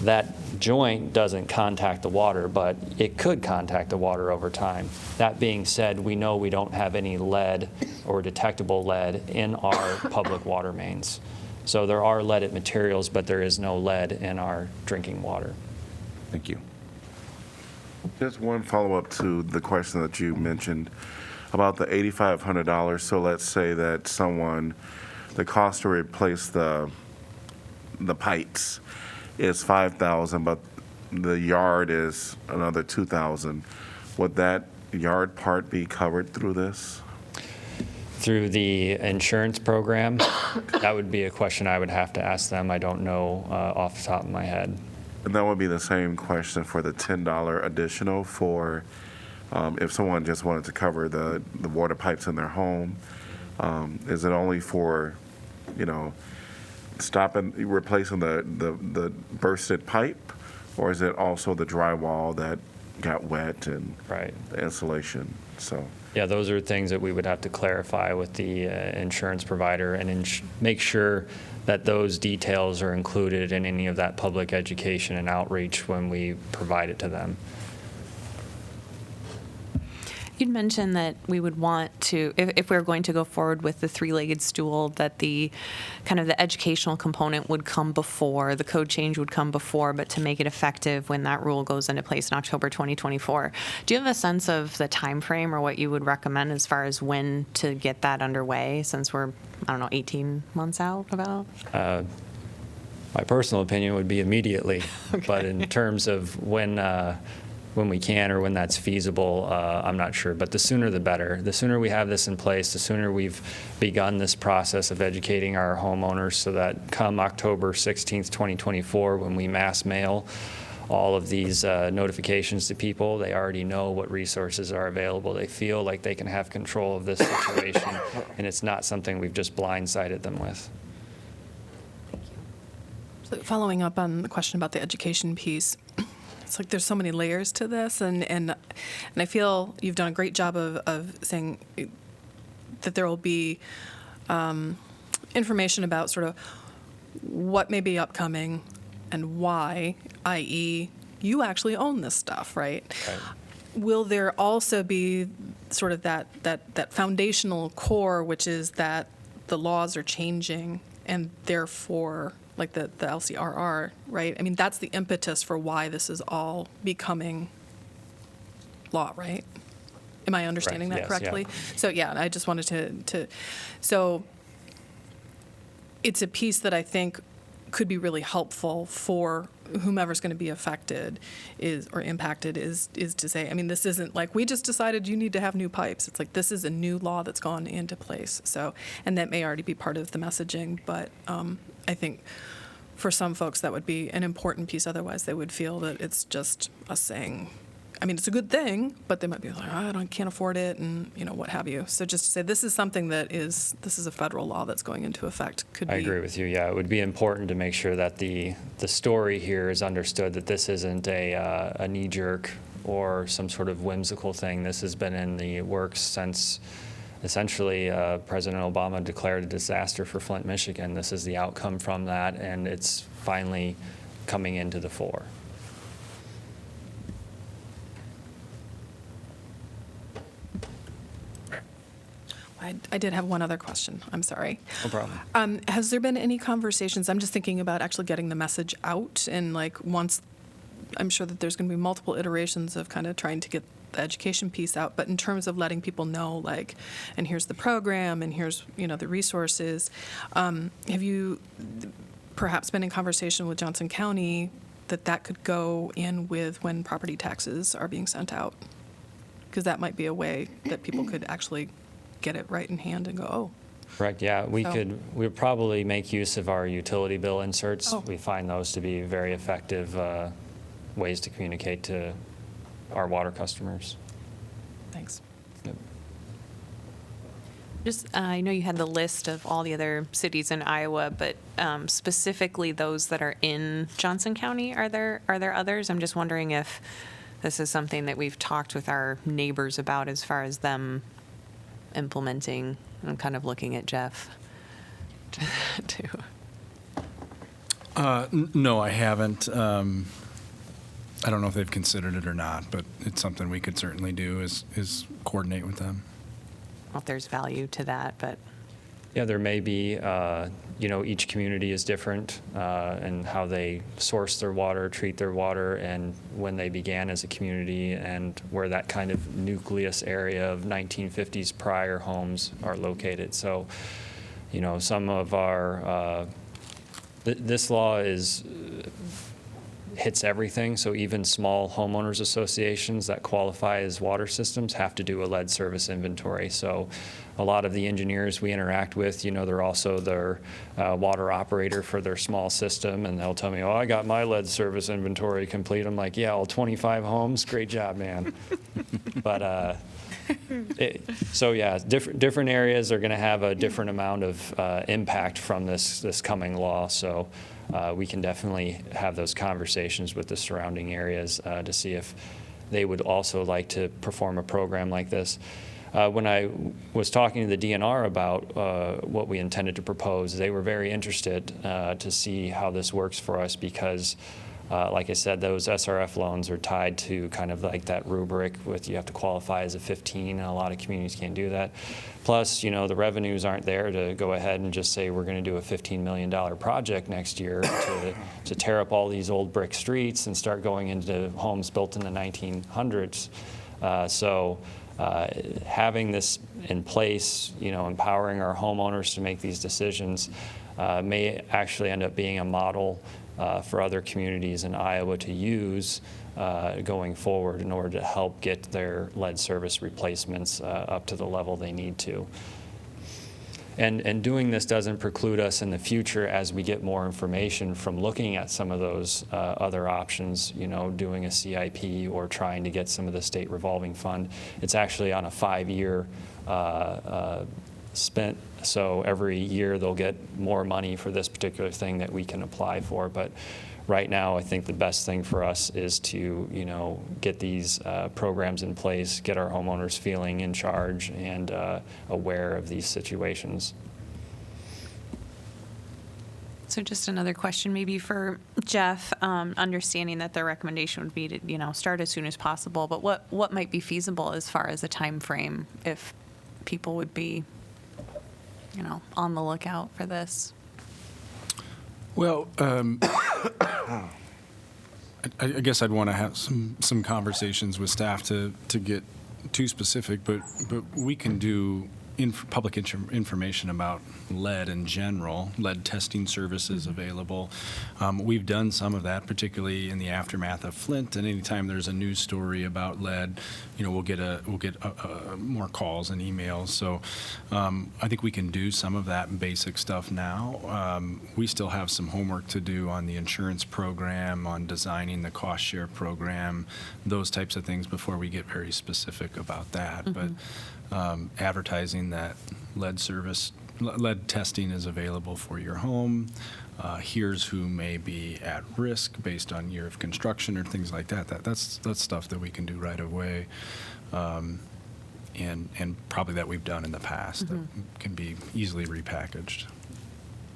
That joint doesn't contact the water, but it could contact the water over time. That being said, we know we don't have any lead or detectable lead in our public water mains. So there are leaded materials, but there is no lead in our drinking water. Thank you. Just one follow-up to the question that you mentioned about the $8,500. So let's say that the cost to replace the pipes is $5,000, but the yard is another $2,000. Would that yard part be covered through this? Through the insurance program, that would be a question I would have to ask them. I don't know off the top of my head. And that would be the same question for the $10 additional for if someone just wanted to cover the water pipes in their home. Is it only for, replacing the bursted pipe, or is it also the drywall that got wet and Right. the insulation? So Yeah, those are things that we would have to clarify with the insurance provider and make sure that those details are included in any of that public education and outreach when we provide it to them. You'd mentioned that we would want to, if we were going to go forward with the three-legged stool, that the kind of the educational component would come before, the code change would come before, but to make it effective when that rule goes into place in October 2024. Do you have a sense of the time frame or what you would recommend as far as when to get that underway, since we're, 18 months out about? My personal opinion would be immediately, but in terms of when we can or when that's feasible, I'm not sure. But the sooner the better. The sooner we have this in place, the sooner we've begun this process of educating our homeowners so that come October 16th, 2024, when we mass mail all of these notifications to people, they already know what resources are available. They feel like they can have control of this situation, and it's not something we've just blindsided them with. So following up on the question about the education piece, it's like there's so many layers to this, and I feel you've done a great job of saying that there will be information about sort of what may be upcoming and why, i.e., you actually own this stuff, right? Right. Will there also be sort of that foundational core, which is that the laws are changing and therefore, like the LCRR, right? I mean, that's the impetus for why this is all becoming law, right? Am I understanding that Correct. Yes, correctly? yeah. So, yeah, I just wanted to, so it's a piece that I think could be really helpful for whomever's going to be affected or impacted is to say, I mean, this isn't like we just decided you need to have new pipes. It's like this is a new law that's gone into place. So, and that may already be part of the messaging, but I think for some folks that would be an important piece. Otherwise, they would feel that it's just us saying, I mean, it's a good thing, but they might be like, I can't afford it, and what have you. So just to say, this is something this is a federal law that's going into effect. I agree with you. Yeah, it would be important to make sure that the story here is understood, that this isn't a knee-jerk or some sort of whimsical thing. This has been in the works since essentially President Obama declared a disaster for Flint, Michigan. This is the outcome from that, and it's finally coming into the fore. I did have one other question. I'm sorry. No problem. Has there been any conversations? I'm just thinking about actually getting the message out, and like once, I'm sure that there's going to be multiple iterations of kind of trying to get the education piece out, but in terms of letting people know, like, and here's the program, and here's, the resources, have you perhaps been in conversation with Johnson County that could go in with when property taxes are being sent out? Because that might be a way that people could actually get it right in hand and go, oh. Correct, yeah. We So- would probably make use of our utility bill inserts. Oh. We find those to be very effective ways to communicate to our water customers. Thanks. Yep. Just, I know you had the list of all the other cities in Iowa, but specifically those that are in Johnson County, are there others? I'm just wondering if this is something that we've talked with our neighbors about as far as them implementing. I'm kind of looking at Jeff too. No, I haven't. I don't know if they've considered it or not, but it's something we could certainly do is coordinate with them. Well, if there's value to that, but Yeah, there may be, each community is different and how they source their water, treat their water, and when they began as a community and where that kind of nucleus area of 1950s prior homes are located. So, some of our, this law hits everything. So even small homeowners associations that qualify as water systems have to do a lead service inventory. So a lot of the engineers we interact with, they're also their water operator for their small system, and they'll tell me, oh, I got my lead service inventory complete. I'm like, yeah, all 25 homes, great job, man. But different areas are going to have a different amount of impact from this coming law. So we can definitely have those conversations with the surrounding areas to see if they would also like to perform a program like this. When I was talking to the DNR about what we intended to propose, they were very interested to see how this works for us because, like I said, those SRF loans are tied to kind of like that rubric with you have to qualify as a 15, and a lot of communities can't do that. Plus, the revenues aren't there to go ahead and just say we're going to do a $15 million project next year to tear up all these old brick streets and start going into homes built in the 1900s. Having this in place, empowering our homeowners to make these decisions may actually end up being a model for other communities in Iowa to use going forward in order to help get their lead service replacements up to the level they need to. And doing this doesn't preclude us in the future as we get more information from looking at some of those other options, doing a CIP or trying to get some of the state revolving fund. It's actually on a 5-year spent, so every year they'll get more money for this particular thing that we can apply for. But right now, I think the best thing for us is to, get these programs in place, get our homeowners feeling in charge and aware of these situations. So just another question maybe for Jeff, understanding that the recommendation would be to, start as soon as possible, but what might be feasible as far as a time frame if people would be, on the lookout for this? Well, I guess I'd want to have some conversations with staff to get too specific, but we can do public information about lead in general, lead testing services available. We've done some of that, particularly in the aftermath of Flint, and anytime there's a news story about lead, we'll get more calls and emails. So I think we can do some of that basic stuff now. We still have some homework to do on the insurance program, on designing the cost share program, those types of things before we get very specific about that. Mm-hmm. But advertising that lead testing is available for your home. Here's who may be at risk based on year of construction or things like that. That's stuff that we can do right away, and probably that we've done in the past that can be easily repackaged.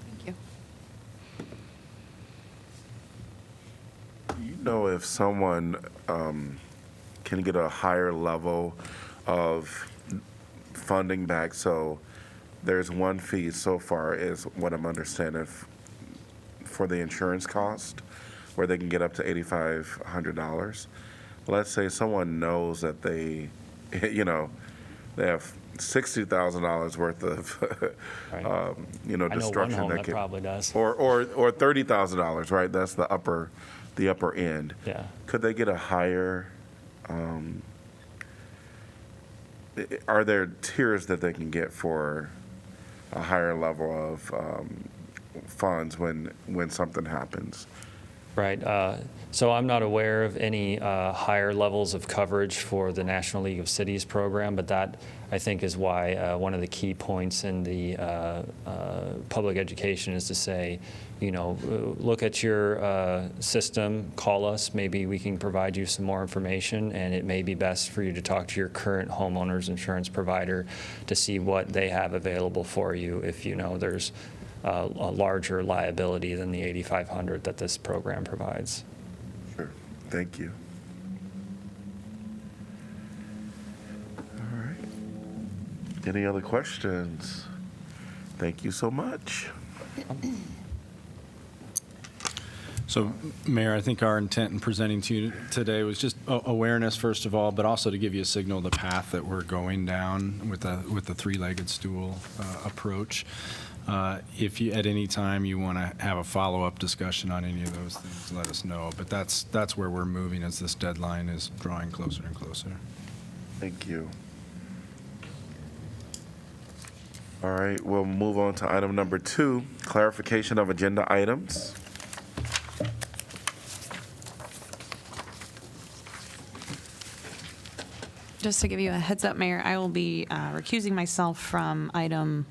Thank you. If someone can get a higher level of funding back, so there's one fee so far is what I'm understanding for the insurance cost, where they can get up to $8,500. let's say someone knows that they, you know, they have $60,000 worth of, Right. you know, I know one destruction home that that could, probably does. or $30,000, right? That's the upper end. Yeah. Could they get a higher? Are there tiers that they can get for a higher level of funds when something happens? Right. So I'm not aware of any higher levels of coverage for the National League of Cities program, but that, I think, is why one of the key points in the public education is to say, you know, look at your system, call us, maybe we can provide you some more information, and it may be best for you to talk to your current homeowner's insurance provider to see what they have available for you if you know there's a larger liability than the $8,500 that this program provides. Sure. Thank you. All right. Any other questions? Thank you so much. So, Mayor, I think our intent in presenting to you today was just awareness, first of all, but also to give you a signal of the path that we're going down with the three-legged stool approach. If you, at any time you want to have a follow-up discussion on any of those things, let us know. But that's where we're moving as this deadline is drawing closer and closer. Thank you. All right, we'll move on to item number 2, clarification of agenda items. Just to give you a heads up, Mayor, I will be recusing myself from item,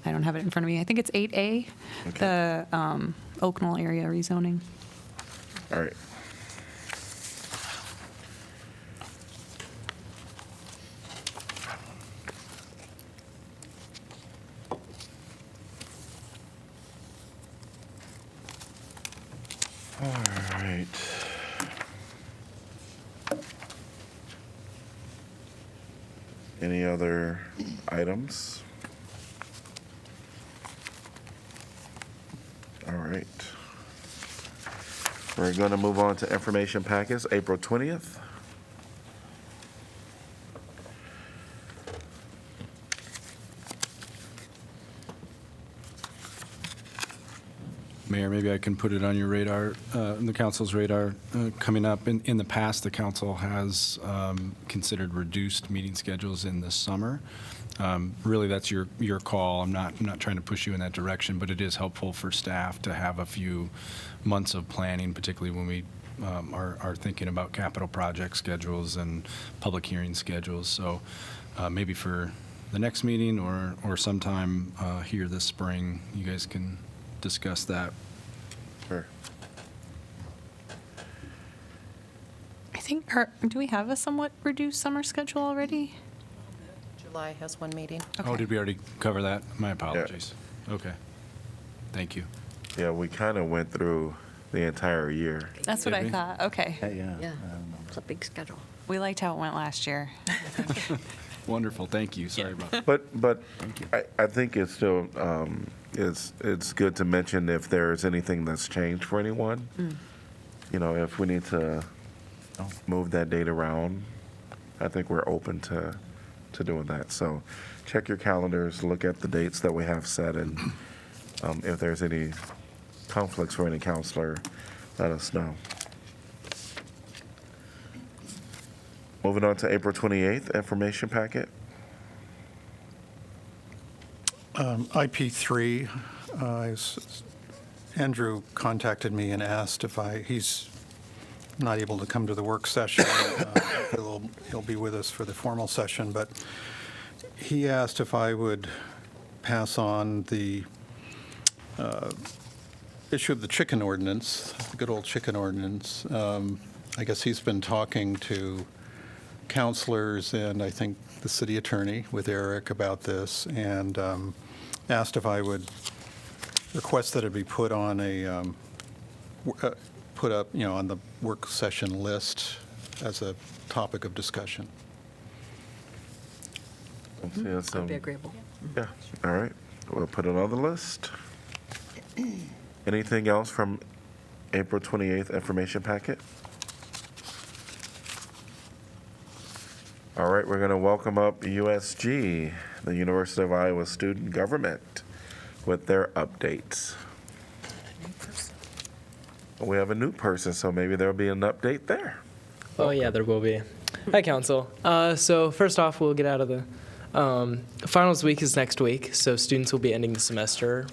I don't have it in front of me, I think it's 8A, the Oak Knoll area rezoning. All right. All right. Any other items? All right. We're going to move on to information packets, April 20th. Mayor, maybe I can put it on your radar, the council's radar. Coming up, in the past, the council has considered reduced meeting schedules in the summer. Really, that's your call. I'm not trying to push you in that direction, but it is helpful for staff to have a few months of planning, particularly when we are thinking about capital project schedules and public hearing schedules. So maybe for the next meeting or sometime here this spring, you guys can discuss that. Sure. I think, do we have a somewhat reduced summer schedule already? July has one meeting. Oh, did we already cover that? My apologies. Okay. Thank you. Yeah, we kind of went through the entire year. That's what Did I we? thought, okay. Yeah, it's a big schedule. We liked how it went last year. Wonderful. Thank you. Sorry about that. But I think it's still, it's good to mention if there's anything that's changed for anyone. You know, if we need to move that date around, I think we're open to doing that. So check your calendars, look at the dates that we have set, and if there's any conflicts for any counselor, let us know. Moving on to April 28th, information packet. IP3, Andrew contacted me and asked if he's not able to come to the work session. He'll be with us for the formal session, but he asked if I would pass on the issue of the chicken ordinance, the good old chicken ordinance. I guess he's been talking to counselors and I think the city attorney with Eric about this, and asked if I would request that it be put on put up, on the work session list as a topic of discussion. Would be agreeable. Yeah, all right. We'll put it on the list. Anything else from April 28th information packet? All right, we're going to welcome up USG, the University of Iowa Student Government, with their updates. We have a new person, so maybe there'll be an update there. Oh, yeah, there will be. Hi, Council. So first off, we'll get out of the finals week is next week, so students will be ending the semester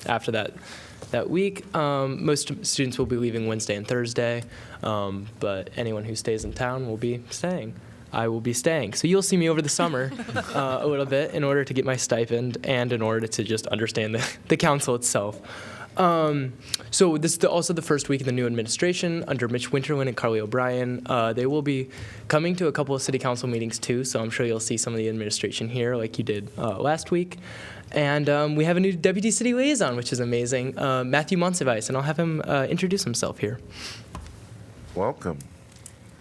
after that week. Most students will be leaving Wednesday and Thursday, but anyone who stays in town will be staying. I will be staying. So you'll see me over the summer a little bit in order to get my stipend and in order to just understand the council itself. So this is also the first week of the new administration under Mitch Winterland and Carly O'Brien. They will be coming to a couple of city council meetings too, so I'm sure you'll see some of the administration here like you did last week. And we have a new deputy city liaison, which is amazing, Matthew Monsivice, and I'll have him introduce himself here. Welcome.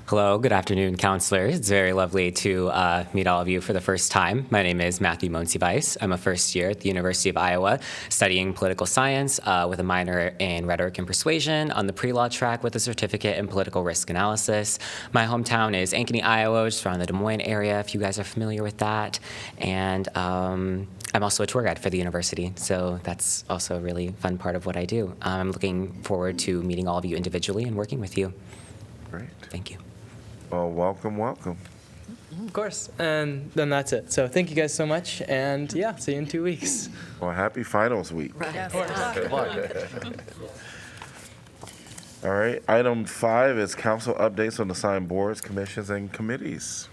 Hello, good afternoon, counselors. It's very lovely to meet all of you for the first time. My name is Matthew Monsivice. I'm a first year at the University of Iowa studying political science with a minor in rhetoric and persuasion on the pre-law track with a certificate in political risk analysis. My hometown is Ankeny, Iowa, just around the Des Moines area, if you guys are familiar with that. And I'm also a tour guide for the university, so that's also a really fun part of what I do. I'm looking forward to meeting all of you individually and working with you. Great. Thank you. Well, welcome, welcome. Of course. And then that's it. So thank you guys so much, and yeah, see you in 2 weeks. Well, happy finals week. All right, item 5 is council updates on assigned boards, commissions, and committees.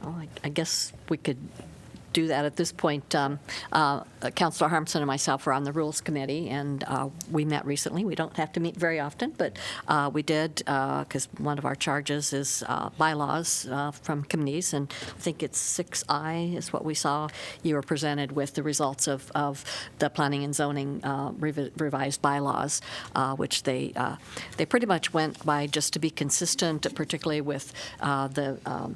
Well, I guess we could do that at this point. Councilor Harmson and myself were on the Rules Committee, and we met recently. We don't have to meet very often, but we did, because one of our charges is bylaws from committees, and I think it's 6I is what we saw. You were presented with the results of the planning and zoning revised bylaws, which they pretty much went by, just to be consistent, particularly with the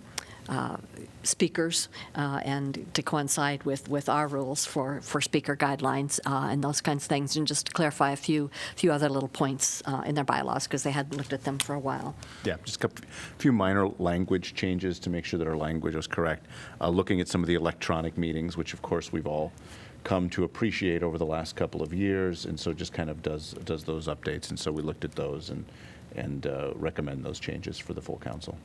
speakers and to coincide with our rules for speaker guidelines and those kinds of things, and just to clarify a few other little points in their bylaws because they hadn't looked at them for a while. Yeah, just a few minor language changes to make sure that our language was correct. Looking at some of the electronic meetings, which of course we've all come to appreciate over the last couple of years, and so just kind of does those updates, and so we looked at those and recommend those changes for the full council.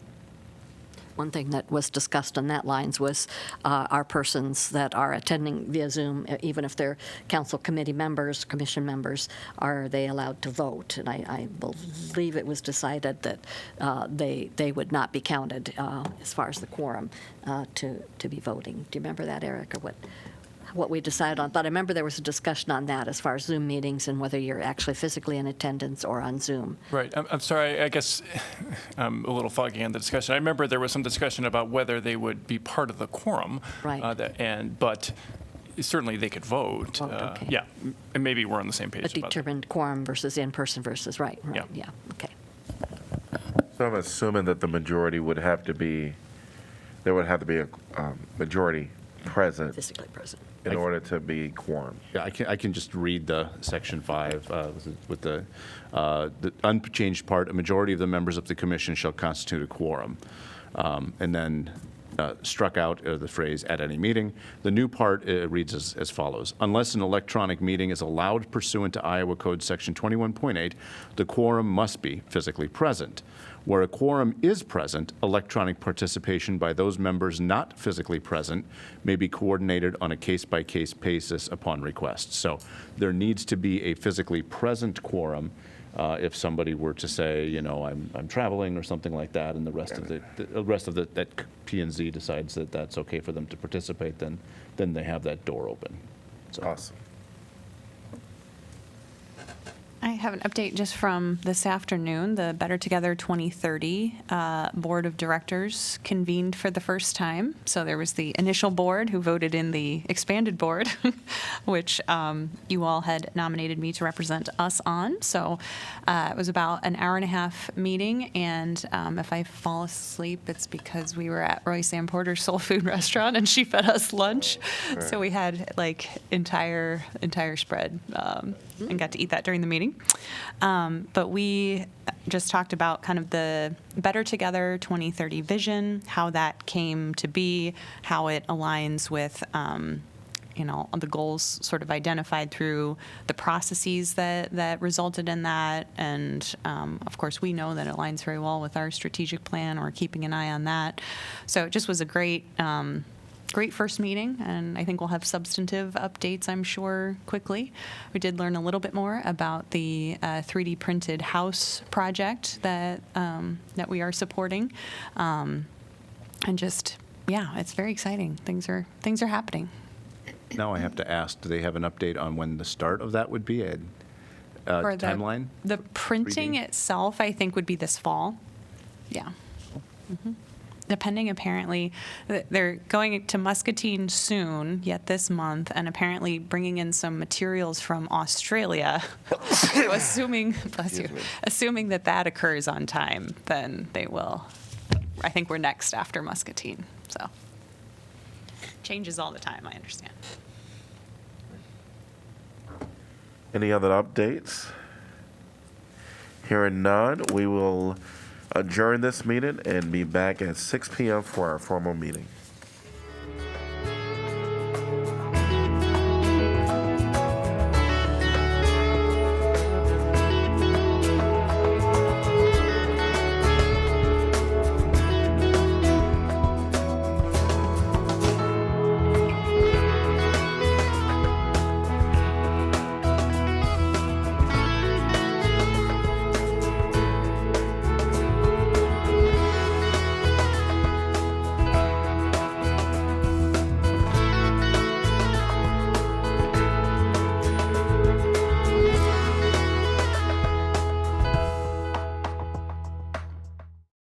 One thing that was discussed on that lines was our persons that are attending via Zoom, even if they're council committee members, commission members, are they allowed to vote? And I believe it was decided that they would not be counted as far as the quorum to be voting. Do you remember that, Eric, or what we decided on? But I remember there was a discussion on that as far as Zoom meetings and whether you're actually physically in attendance or on Zoom. Right. I'm sorry. I guess I'm a little foggy on the discussion. I remember there was some discussion about whether they would be part of the quorum. Right. But certainly they could vote. Okay. Yeah. And maybe we're on the same page A about that. determined quorum versus in-person versus, right. Yeah. Okay. So I'm assuming that the majority would have to be, there would have to be a majority present Physically present. in order to be quorum. Yeah, I can just read the section 5 with the unchanged part. A majority of the members of the commission shall constitute a quorum, and then struck out the phrase "at any meeting." The new part reads as follows: unless an electronic meeting is allowed pursuant to Iowa Code Section 21.8, the quorum must be physically present. Where a quorum is present, electronic participation by those members not physically present may be coordinated on a case-by-case basis upon request. So there needs to be a physically present quorum. If somebody were to say, you know, I'm traveling or something like that, and the rest of that P&Z decides that that's okay for them to participate, then they have that door open. So. Awesome. I have an update just from this afternoon. The Better Together 2030 Board of Directors convened for the first time. So there was the initial board who voted in the expanded board, which you all had nominated me to represent us on. So it was about an hour-and-a-half meeting, and if I fall asleep, it's because we were at Roy Sam Porter's Soul Food Restaurant, and she fed us lunch. So we had like entire spread and got to eat that during the meeting. But we just talked about kind of the Better Together 2030 vision, how that came to be, how it aligns with, the goals sort of identified through the processes that resulted in that. And of course, we know that it aligns very well with our strategic plan. We're keeping an eye on that. So it just was a great first meeting, and I think we'll have substantive updates, I'm sure, quickly. We did learn a little bit more about the 3D printed house project that we are supporting, and just, it's very exciting. Things are happening. Now I have to ask, do they have an update on when the start of that would be? For Timeline? The printing 3D? itself, I think, would be this fall. Yeah. Depending, apparently, they're going to Muscatine soon, yet this month, and apparently bringing in some materials from Australia. So assuming that occurs on time, then they will. I think we're next after Muscatine. So changes all the time, I understand. Any other updates? Hearing none, we will adjourn this meeting and be back at 6 p.m. for our formal meeting.